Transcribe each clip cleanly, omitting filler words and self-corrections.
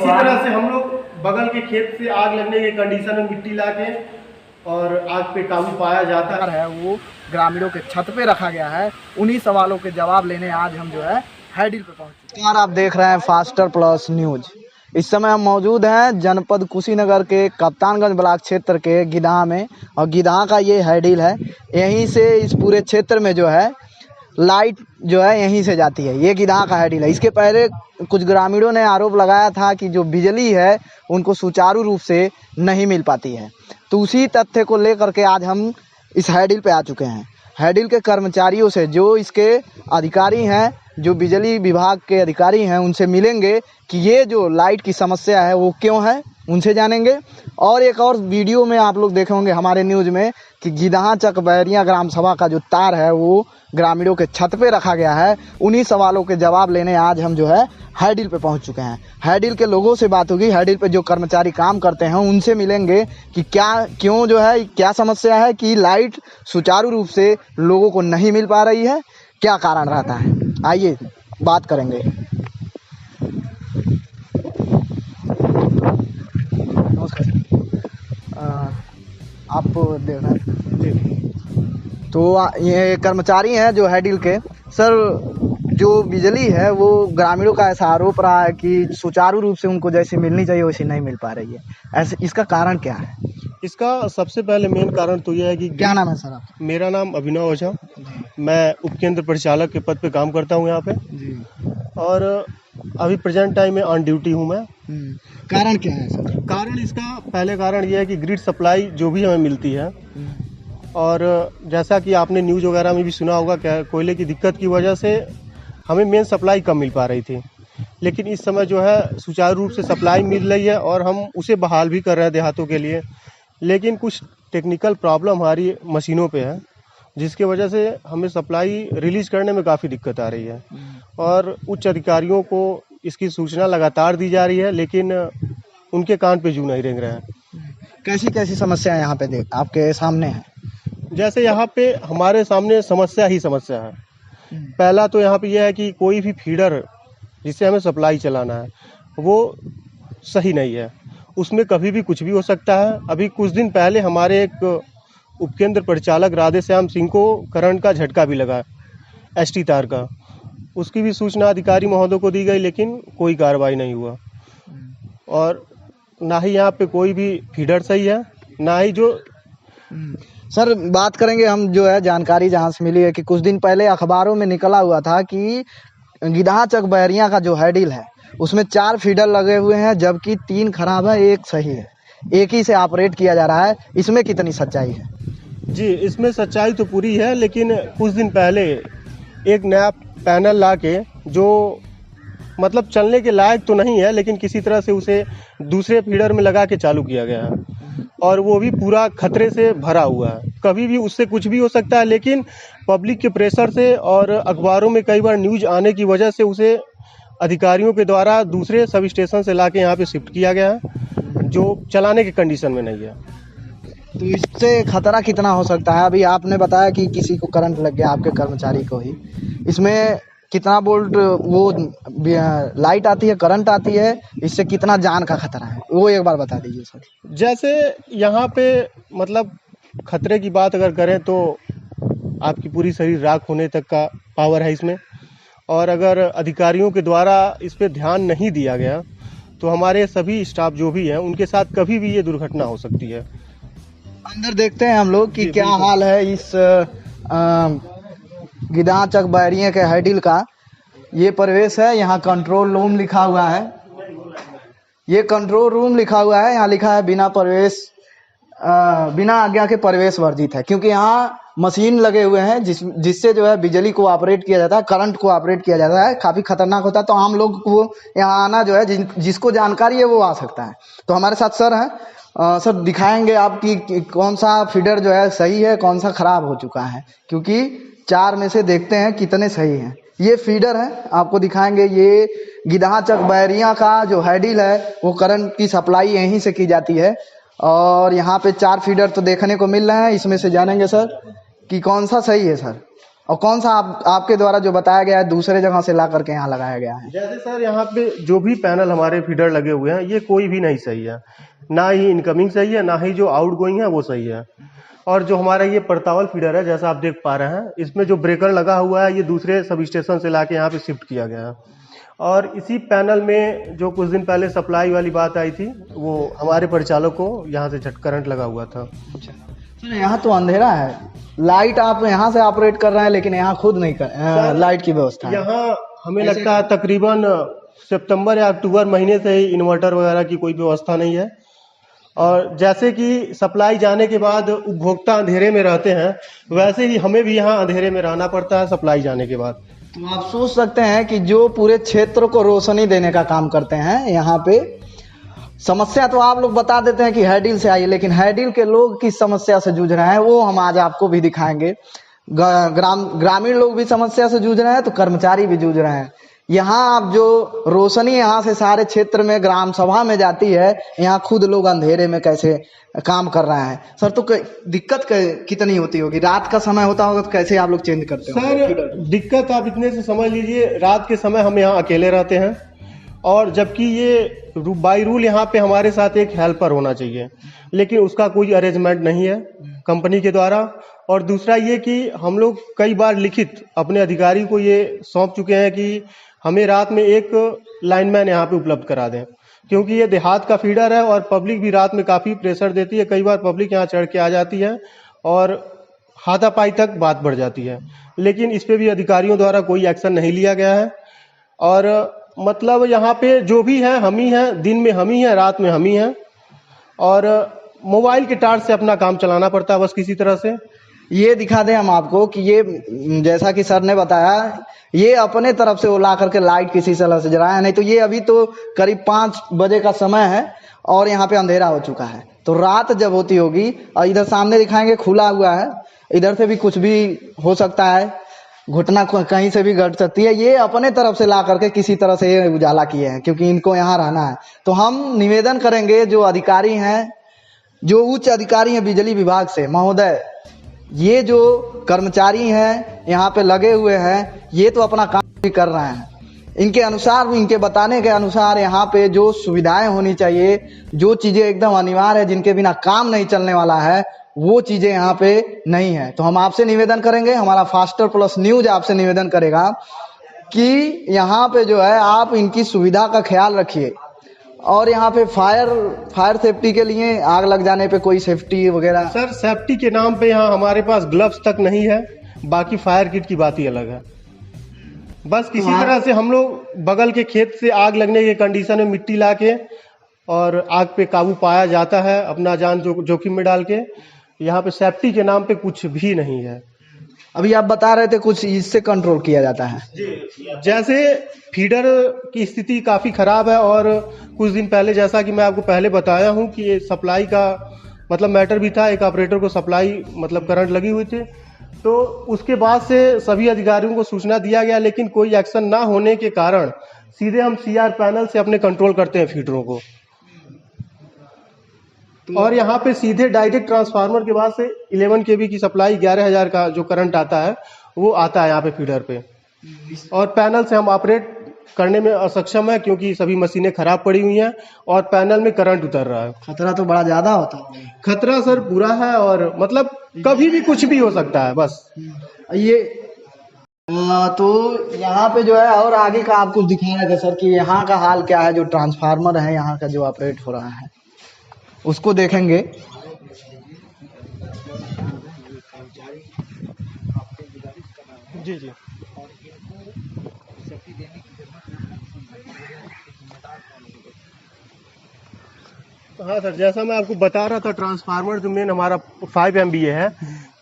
इसी तरह से हम लोग बगल के खेत से आग लगने के कंडीशन में मिट्टी लाके और आग पे काबू पाया जाता है वो ग्रामीणों के छत पे रखा गया है। उन्हीं सवालों के जवाब लेने आज हम जो है हैडिल पे पहुंचे। यार आप देख रहे हैं फास्टर प्लस न्यूज। इस समय हम मौजूद हैं जनपद कुशीनगर के कप्तानगंज ब्लॉक क्षेत्र के गिदहा में, और गिदहा का ये हैडिल है। यहीं से इस पूरे क्षेत्र में जो है लाइट जो है यहीं से जाती है। ये गिदहा का हैडिल है। इसके पहले कुछ ग्रामीणों ने आरोप लगाया था कि जो बिजली है उनको सुचारू रूप से नहीं मिल पाती है। तो उसी तथ्य को लेकर के आज हम इस हैडिल पे आ चुके हैं। हैडिल के कर्मचारियों से, जो इसके अधिकारी हैं, जो बिजली विभाग के अधिकारी हैं, उनसे मिलेंगे कि ये जो लाइट की समस्या है वो क्यों है, उनसे जानेंगे। और एक और वीडियो में आप लोग देखे होंगे हमारे न्यूज़ में कि गिदहा चक बैरिया ग्राम सभा का जो तार है वो ग्रामीणों के छत पे रखा गया है। उन्हीं सवालों के जवाब लेने आज हम जो है हैडिल पे पहुंच चुके हैं। हैडिल के लोगों से बात होगी, हैडिल पे जो कर्मचारी काम करते हैं उनसे मिलेंगे कि क्यों जो है क्या समस्या है कि लाइट सुचारू रूप से लोगों को नहीं मिल पा रही है, क्या कारण रहता है। आइए बात करेंगे। नमस्कार। आप देख रहे हैं जी। तो ये कर्मचारी हैं जो हैडिल के। सर, जो बिजली है वो ग्रामीणों का ऐसा आरोप रहा है कि सुचारू रूप से उनको जैसी मिलनी चाहिए वैसी नहीं मिल पा रही है। ऐसे इसका कारण क्या है? इसका सबसे पहले मेन कारण तो यह है कि क्या नाम है सर आपका? मेरा नाम अभिनव ओझा, मैं उपकेंद्र परिचालक के पद पे काम करता हूँ यहाँ पे जी। और अभी प्रेजेंट टाइम में ऑन ड्यूटी हूँ मैं। कारण क्या है सर? कारण इसका पहले कारण यह है कि ग्रिड सप्लाई जो भी हमें मिलती है, और जैसा कि आपने न्यूज़ वगैरह में भी सुना होगा, क्या कोयले की दिक्कत की वजह से हमें मेन सप्लाई कम मिल पा रही थी। लेकिन इस समय जो है सुचारू रूप से सप्लाई मिल रही है और हम उसे बहाल भी कर रहे हैं देहातों के लिए। लेकिन कुछ टेक्निकल प्रॉब्लम हमारी मशीनों पे है, जिसके वजह से हमें सप्लाई रिलीज़ करने में काफ़ी दिक्कत आ रही है और उच्च अधिकारियों को इसकी सूचना लगातार दी जा रही है, लेकिन उनके कान पे जू नहीं रेंग रहे हैं। कैसी कैसी समस्या यहाँ पे आपके सामने है? जैसे यहाँ पे हमारे सामने समस्या ही समस्या है। पहला तो यहाँ पे यह है कि कोई भी फीडर जिससे हमें सप्लाई चलाना है वो सही नहीं है, उसमें कभी भी कुछ भी हो सकता है। अभी कुछ दिन पहले हमारे एक उपकेंद्र परिचालक राधेश्याम सिंह को करंट का झटका भी लगा एसटी तार का। उसकी भी सूचना अधिकारी महोदय को दी गई, लेकिन कोई कार्रवाई नहीं हुआ। और ना ही यहाँ पे कोई भी फीडर सही है, ना ही जो सर बात करेंगे हम। जो है जानकारी जहाँ से मिली है कि कुछ दिन पहले अखबारों में निकला हुआ था कि गिदहा चक बैरिया का जो हैडिल है उसमें 4 फीडर लगे हुए हैं, जबकि 3 खराब है, 1 सही है। एक ही से ऑपरेट किया जा रहा है। इसमें कितनी सच्चाई है? जी, इसमें सच्चाई तो पूरी है, लेकिन कुछ दिन पहले एक नया पैनल ला के, जो मतलब चलने के लायक तो नहीं है, लेकिन किसी तरह से उसे दूसरे फीडर में लगा के चालू किया गया है और वो भी पूरा खतरे से भरा हुआ है। कभी भी उससे कुछ भी हो सकता है, लेकिन पब्लिक के प्रेशर से और अखबारों में कई बार न्यूज़ आने की वजह से उसे अधिकारियों के द्वारा दूसरे सब स्टेशन से ला के यहाँ पे शिफ्ट किया गया है, जो चलाने के कंडीशन में नहीं है। तो इससे खतरा कितना हो सकता है? अभी आपने बताया कि किसी को करंट लग गया, आपके कर्मचारी को ही। इसमें कितना वोल्ट वो लाइट आती है, करंट आती है, इससे कितना जान का खतरा है वो एक बार बता दीजिए सर। जैसे यहाँ पे मतलब खतरे की बात अगर करें तो आपकी पूरी शरीर राख होने तक का पावर है इसमें, और अगर अधिकारियों के द्वारा इस पे ध्यान नहीं दिया गया तो हमारे सभी स्टाफ जो भी हैं उनके साथ कभी भी ये दुर्घटना हो सकती है। अंदर देखते हैं हम लोग कि क्या हाल है इस गिदहा चक बैरिया के हैडिल का। ये प्रवेश है, यहाँ कंट्रोल रूम लिखा हुआ है। ये कंट्रोल रूम लिखा हुआ है, यहाँ लिखा है बिना आज्ञा के प्रवेश वर्जित है, क्योंकि यहाँ मशीन लगे हुए हैं जिससे जो है बिजली को ऑपरेट किया जाता है, करंट को ऑपरेट किया जाता है। काफ़ी खतरनाक होता है, तो आम लोग को यहाँ आना जो है जिसको जानकारी है वो आ सकता है। तो हमारे साथ सर हैं, सर दिखाएंगे आप कि कौन सा फीडर जो है सही है, कौन सा खराब हो चुका है, क्योंकि 4 में से देखते हैं कितने सही हैं। ये फीडर है, आपको दिखाएंगे। ये गिदहा चक बैरिया का जो हैडिल है वो करंट की सप्लाई यहीं से की जाती है, और यहाँ पे 4 फीडर तो देखने को मिल रहे हैं। इसमें से जानेंगे सर कि कौन सा सही है। सर और कौन सा आपके द्वारा जो बताया गया है दूसरे जगह से ला करके यहाँ लगाया गया है? जैसे सर यहाँ पे जो भी पैनल हमारे फीडर लगे हुए हैं ये कोई भी नहीं सही है, ना ही इनकमिंग सही है, ना ही जो आउट गोइंग है वो सही है। और जो हमारा ये परतावल फीडर है जैसा आप देख पा रहे हैं, इसमें जो ब्रेकर लगा हुआ है ये दूसरे सब स्टेशन से लाके यहाँ पे शिफ्ट किया गया है। और इसी पैनल में जो कुछ दिन पहले सप्लाई वाली बात आई थी वो हमारे परिचालक को यहाँ से करंट लगा हुआ था। सर यहाँ तो अंधेरा है, लाइट आप यहाँ से ऑपरेट कर रहे हैं लेकिन यहाँ खुद नहीं कर लाइट की व्यवस्था है। यहाँ हमें लगता है तकरीबन सितंबर या अक्टूबर महीने से ही इन्वर्टर वगैरह की कोई व्यवस्था नहीं है। और जैसे कि सप्लाई जाने के बाद उपभोक्ता अंधेरे में रहते हैं, वैसे ही हमें भी यहाँ अंधेरे में रहना पड़ता है सप्लाई जाने के बाद। तो आप सोच सकते हैं कि जो पूरे क्षेत्र को रोशनी देने का काम करते हैं यहाँ पे, समस्या तो आप लोग बता देते हैं कि हैडिल से आई, लेकिन हैडिल के लोग किस समस्या से जूझ रहे हैं वो हम आज आपको भी दिखाएंगे। ग्रामीण लोग भी समस्या से जूझ रहे हैं तो कर्मचारी भी जूझ रहे हैं। यहाँ आप जो रोशनी यहाँ से सारे क्षेत्र में ग्राम सभा में जाती है, यहाँ खुद लोग अंधेरे में कैसे काम कर रहे हैं। सर तो दिक्कत कितनी होती होगी? रात का समय होता होगा तो कैसे आप लोग चेंज करते हो? सर दिक्कत आप इतने से समझ लीजिए, रात के समय हम यहाँ अकेले रहते हैं और जबकि ये बाई रूल यहाँ पे हमारे साथ एक हेल्पर होना चाहिए, लेकिन उसका कोई अरेंजमेंट नहीं है कंपनी के द्वारा। और दूसरा ये कि हम लोग कई बार लिखित अपने अधिकारी को ये सौंप चुके हैं कि हमें रात में एक लाइनमैन यहाँ पे उपलब्ध करा दें, क्योंकि ये देहात का फीडर है और पब्लिक भी रात में काफ़ी प्रेशर देती है। कई बार पब्लिक यहाँ चढ़ के आ जाती है और हाथापाई तक बात बढ़ जाती है, लेकिन इस पे भी अधिकारियों द्वारा कोई एक्शन नहीं लिया गया है। और मतलब यहाँ पे जो भी है हम ही हैं, दिन में हम ही हैं, रात में हम ही हैं, और मोबाइल के टार्च से अपना काम चलाना पड़ता है बस किसी तरह से। ये दिखा दें हम आपको कि ये जैसा कि सर ने बताया, ये अपने तरफ से वो ला करके लाइट किसी तरह से जलाया, नहीं तो ये अभी तो करीब 5 बजे का समय है और यहाँ पे अंधेरा हो चुका है। तो रात जब होती होगी, और इधर सामने दिखाएंगे खुला हुआ है, इधर से भी कुछ भी हो सकता है, घटना कहीं से भी घट सकती है। ये अपने तरफ से ला करके किसी तरह से ये उजाला किए हैं क्योंकि इनको यहाँ रहना है। तो हम निवेदन करेंगे जो अधिकारी हैं, जो उच्च अधिकारी हैं बिजली विभाग से, महोदय ये जो कर्मचारी हैं यहाँ पे लगे हुए हैं, ये तो अपना काम भी कर रहे हैं, इनके अनुसार, इनके बताने के अनुसार यहाँ पे जो सुविधाएं होनी चाहिए, जो चीजें एकदम अनिवार्य है, जिनके बिना काम नहीं चलने वाला है, वो चीजें यहाँ पे नहीं है। तो हम आपसे निवेदन करेंगे, हमारा फास्टर प्लस न्यूज आपसे निवेदन करेगा कि यहाँ पे जो है आप इनकी सुविधा का ख्याल रखिए। और यहाँ पे फायर सेफ्टी के लिए आग लग जाने पे कोई सेफ्टी वगैरह? सर सेफ्टी के नाम पे यहाँ हमारे पास ग्लव्स तक नहीं है, बाकी फायर किट की बात ही अलग है। बस किसी तरह से हम लोग बगल के खेत से आग लगने के कंडीशन में मिट्टी लाके और आग पे काबू पाया जाता है, अपना जान जोखिम में डाल के। यहाँ पे सेफ्टी के नाम पे कुछ भी नहीं है। अभी आप बता रहे थे कुछ इससे कंट्रोल किया जाता है। जैसे फीडर की स्थिति काफ़ी खराब है और कुछ दिन पहले जैसा कि मैं आपको पहले बताया हूँ कि ये सप्लाई का मतलब मैटर भी था, एक ऑपरेटर को सप्लाई मतलब करंट लगी हुई थी, तो उसके बाद से सभी अधिकारियों को सूचना दिया गया, लेकिन कोई एक्शन ना होने के कारण सीधे हम सीआर पैनल से अपने कंट्रोल करते हैं फीडरों को। और यहाँ पे सीधे डायरेक्ट ट्रांसफार्मर के बाद से 11 kV की सप्लाई 11,000 का जो करंट आता है वो आता है यहाँ पे फीडर पे। और पैनल से हम ऑपरेट करने में असक्षम है क्योंकि सभी मशीनें खराब पड़ी हुई हैं और पैनल में करंट उतर रहा है। खतरा तो बड़ा ज्यादा होता है। खतरा सर पूरा है और मतलब कभी भी कुछ भी हो सकता है बस ये। तो यहाँ पे जो है और आगे का आप कुछ दिखा रहे थे सर कि यहाँ का हाल क्या है, जो ट्रांसफार्मर है यहाँ का जो ऑपरेट हो रहा है उसको देखेंगे। जी जी हाँ सर, जैसा मैं आपको बता रहा था, ट्रांसफार्मर जो मेन हमारा 5 MVA है,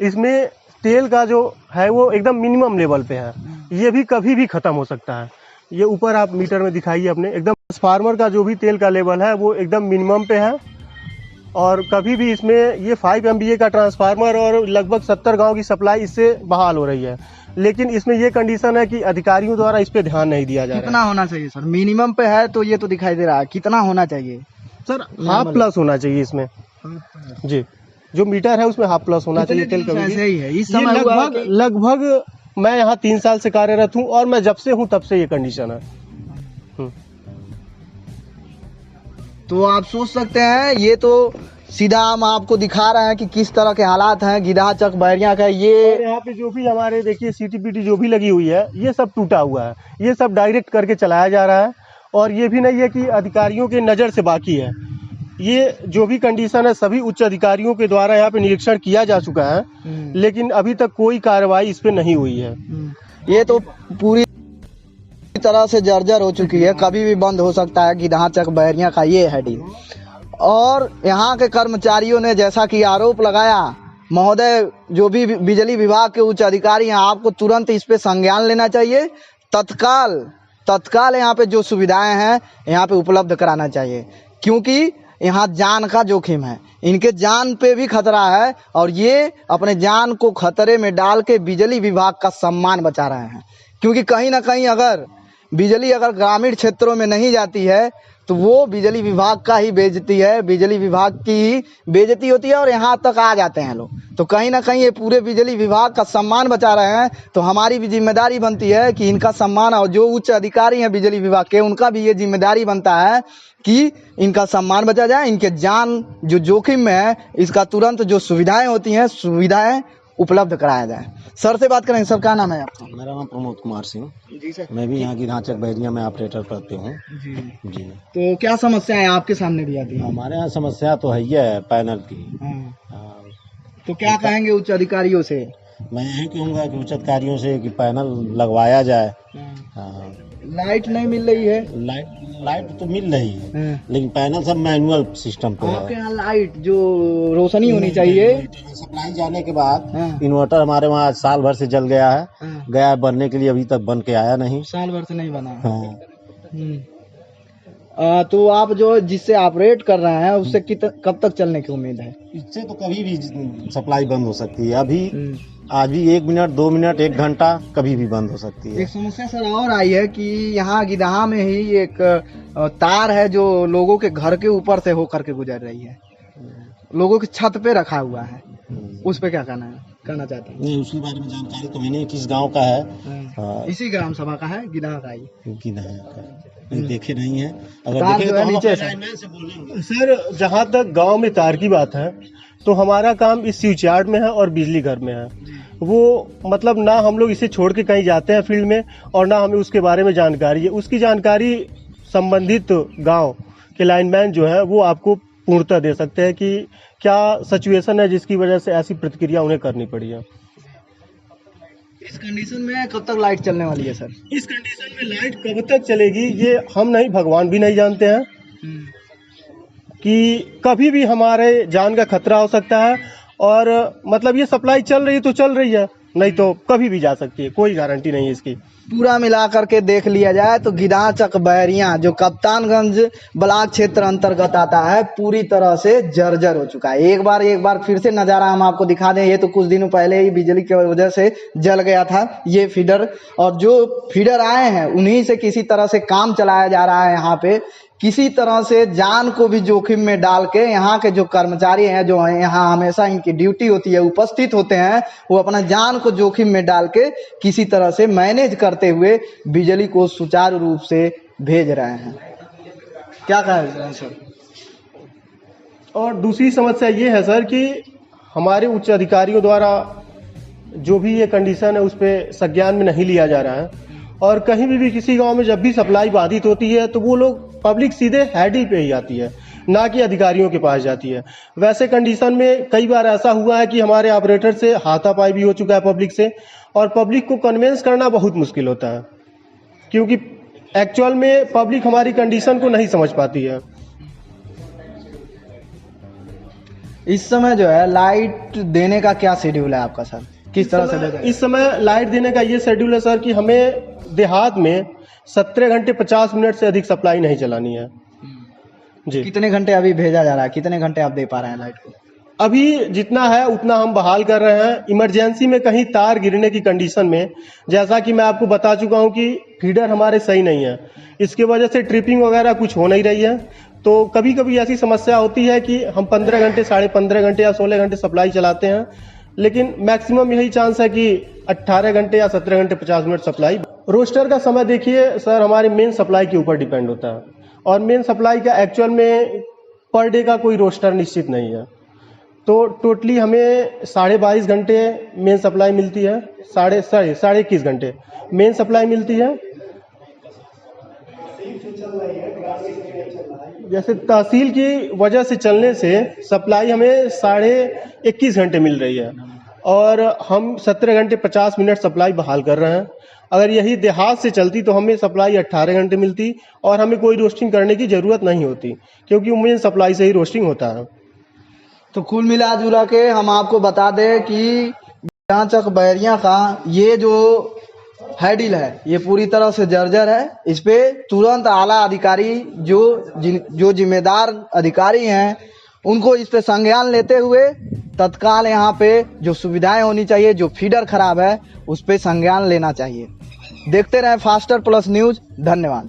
इसमें तेल का जो है वो एकदम मिनिमम लेवल पे है, ये भी कभी भी ख़त्म हो सकता है। ये ऊपर आप मीटर में दिखाइए अपने, एकदम ट्रांसफार्मर का जो भी तेल का लेवल है वो एकदम मिनिमम पे है और कभी भी इसमें ये 5 MVA का ट्रांसफार्मर और लगभग 70 गांव की सप्लाई इससे बहाल हो रही है, लेकिन इसमें ये कंडीशन है कि अधिकारियों द्वारा इस पे ध्यान नहीं दिया जा रहा है। कितना होना चाहिए सर? मिनिमम पे है तो ये तो दिखाई दे रहा है, कितना होना चाहिए सर? हाफ प्लस होना चाहिए इसमें जी, जो मीटर है उसमें हाफ प्लस होना चाहिए तेल का। ऐसे ही है इस ये समय लगभग मैं यहाँ 3 साल से कार्यरत हूँ और मैं जब से हूँ तब से ये कंडीशन है। तो आप सोच सकते हैं, ये तो सीधा हम आपको दिखा रहे हैं कि किस तरह के हालात हैं गिधाहा चक बैरिया का। ये और यहाँ पे जो भी हमारे देखिए सीटीपीटी जो भी लगी हुई है ये सब टूटा हुआ है, ये सब डायरेक्ट करके चलाया जा रहा है। और ये भी नहीं है कि अधिकारियों के नज़र से बाकी है, ये जो भी कंडीशन है सभी उच्च अधिकारियों के द्वारा यहाँ पे निरीक्षण किया जा चुका है, लेकिन अभी तक कोई कार्रवाई इस पे नहीं हुई है। ये तो पूरी तरह से जर्जर हो चुकी है, कभी भी बंद हो सकता है गिधाहा चक बैरिया का ये हेडिंग। और यहाँ के कर्मचारियों ने जैसा कि आरोप लगाया, महोदय जो भी बिजली विभाग के उच्च अधिकारी हैं, आपको तुरंत इस पे संज्ञान लेना चाहिए, तत्काल यहाँ पे जो सुविधाएं हैं यहाँ पे उपलब्ध कराना चाहिए, क्योंकि यहाँ जान का जोखिम है, इनके जान पे भी खतरा है और ये अपने जान को खतरे में डाल के बिजली विभाग का सम्मान बचा रहे हैं। क्योंकि कहीं ना कहीं अगर बिजली ग्रामीण क्षेत्रों में नहीं जाती है तो वो बिजली विभाग का ही बेइज्जती है, बिजली विभाग की ही बेइज्जती होती है और यहाँ तक आ जाते हैं लोग। तो कहीं ना कहीं ये पूरे बिजली विभाग का सम्मान बचा रहे हैं, तो हमारी भी जिम्मेदारी बनती है कि इनका सम्मान, और जो उच्च अधिकारी हैं बिजली विभाग के उनका भी ये जिम्मेदारी बनता है कि इनका सम्मान बचा जाए, इनके जान जो जोखिम में है इसका तुरंत जो सुविधाएं होती हैं सुविधाएं उपलब्ध कराया जाए। सर से बात करेंगे। सर क्या नाम है आपका? मेरा नाम प्रमोद कुमार सिंह। जी सर। मैं भी यहाँ गिधाहा चक बैरिया में ऑपरेटर करते हूँ। जी। तो क्या समस्याएं आपके सामने भी आती हैं? हमारे यहाँ समस्या तो है ही है पैनल की। तो क्या कहेंगे उच्च अधिकारियों से? मैं यही कहूँगा कि उच्च अधिकारियों से कि पैनल लगवाया जाए। लाइट नहीं मिल रही है? लाइट तो मिल रही है, लेकिन पैनल सब मैनुअल सिस्टम पे आपके है। यहाँ लाइट जो रोशनी होनी चाहिए, सप्लाई जाने के बाद इन्वर्टर हमारे वहाँ साल भर से जल गया है, बनने के लिए अभी तक बन के आया नहीं। साल भर से नहीं बना। तो आप जो जिससे ऑपरेट कर रहे हैं उससे कब तक चलने की उम्मीद है? इससे तो कभी भी सप्लाई बंद हो सकती है। अभी आज भी 1 मिनट 2 मिनट 1 घंटा कभी भी बंद हो सकती है। एक समस्या सर और आई है कि यहाँ गिधाहा में ही एक तार है जो लोगों के घर के ऊपर से होकर के गुजर रही है, लोगों की छत पे रखा हुआ है, उस पे क्या कहना चाहते हैं? नहीं, उसके बारे में जानकारी तो मैंने किस गांव का है। इसी ग्राम सभा का है, गिधाहा का ही। गिधाहा का देखे नहीं है, अगर तार देखे जो तो है हम नीचे अपने से। लाइनमैन से बोलेंगे। सर जहाँ तक गांव में तार की बात है तो हमारा काम इस स्विच यार्ड में है और बिजली घर में है। वो मतलब ना हम लोग इसे छोड़ के कहीं जाते हैं फील्ड में और ना हमें उसके बारे में जानकारी है। उसकी जानकारी संबंधित गांव के लाइनमैन जो है वो आपको पूर्णतः दे सकते हैं कि क्या सिचुएशन है जिसकी वजह से ऐसी प्रतिक्रिया उन्हें करनी पड़ी है। इस कंडीशन में कब तक लाइट चलने वाली है सर? इस कंडीशन में लाइट कब तक चलेगी ये हम नहीं, भगवान भी नहीं जानते हैं कि कभी भी हमारे जान का खतरा हो सकता है। और मतलब ये सप्लाई चल रही है तो चल रही है, नहीं तो कभी भी जा सकती है, कोई गारंटी नहीं है इसकी। पूरा मिला करके देख लिया जाए तो गिधाहा चक बैरिया जो कप्तानगंज ब्लॉक क्षेत्र अंतर्गत आता है पूरी तरह से जर्जर हो चुका है। एक बार फिर से नजारा हम आपको दिखा दें। ये तो कुछ दिनों पहले ही बिजली की वजह से जल गया था ये फीडर, और जो फीडर आए हैं उन्हीं से किसी तरह से काम चलाया जा रहा है। यहाँ पे किसी तरह से जान को भी जोखिम में डाल के यहाँ के जो कर्मचारी हैं जो यहाँ हमेशा इनकी ड्यूटी होती है उपस्थित होते हैं, वो अपना जान को जोखिम में डाल के किसी तरह से मैनेज करते हुए बिजली को सुचारू रूप से भेज रहे हैं। क्या कहें सर? और दूसरी समस्या ये है सर कि हमारे उच्च अधिकारियों द्वारा जो भी ये कंडीशन है उस पर संज्ञान में नहीं लिया जा रहा है। और कहीं भी किसी गांव में जब भी सप्लाई बाधित होती है तो वो लोग पब्लिक सीधे हैंडल पे ही आती है, ना कि अधिकारियों के पास जाती है। वैसे कंडीशन में कई बार ऐसा हुआ है कि हमारे ऑपरेटर से हाथापाई भी हो चुका है पब्लिक से, और पब्लिक को कन्विंस करना बहुत मुश्किल होता है क्योंकि एक्चुअल में पब्लिक हमारी कंडीशन को नहीं समझ पाती है। इस समय जो है लाइट देने का क्या शेड्यूल है आपका सर? किस तरह से देगा? इस समय लाइट देने का ये शेड्यूल है सर कि हमें देहात में 17 घंटे 50 मिनट से अधिक सप्लाई नहीं चलानी है जी। कितने घंटे अभी भेजा जा रहा है? कितने घंटे आप दे पा रहे हैं लाइट को? अभी जितना है उतना हम बहाल कर रहे हैं। इमरजेंसी में कहीं तार गिरने की कंडीशन में, जैसा कि मैं आपको बता चुका हूं कि फीडर हमारे सही नहीं है, इसकी वजह से ट्रिपिंग वगैरह कुछ हो नहीं रही है। तो कभी कभी ऐसी समस्या होती है कि हम 15 घंटे 15.5 घंटे या 16 घंटे सप्लाई चलाते हैं, लेकिन मैक्सिमम यही चांस है कि 18 घंटे या 17 घंटे 50 मिनट सप्लाई। रोस्टर का समय देखिए सर, हमारे मेन सप्लाई के ऊपर डिपेंड होता है, और मेन सप्लाई का एक्चुअल में पर डे का कोई रोस्टर निश्चित नहीं है। तो टोटली हमें 22.5 घंटे मेन सप्लाई मिलती है, साढ़े 21 घंटे मेन सप्लाई मिलती है। जैसे तहसील की वजह से चलने से सप्लाई हमें 21.5 घंटे मिल रही है, और हम 17 घंटे 50 मिनट सप्लाई बहाल कर रहे हैं। अगर यही देहात से चलती तो हमें सप्लाई 18 घंटे मिलती, और हमें कोई रोस्टिंग करने की ज़रूरत नहीं होती, क्योंकि मेन सप्लाई से ही रोस्टिंग होता है। तो कुल मिला जुला के हम आपको बता दें कि जांचक बैरिया का ये जो हैडिल है ये पूरी तरह से जर्जर है। इस पे तुरंत आला अधिकारी जो जिम्मेदार अधिकारी हैं उनको इस पे संज्ञान लेते हुए तत्काल यहाँ पे जो सुविधाएं होनी चाहिए, जो फीडर खराब है उस पे संज्ञान लेना चाहिए। देखते रहें फास्टर प्लस न्यूज। धन्यवाद।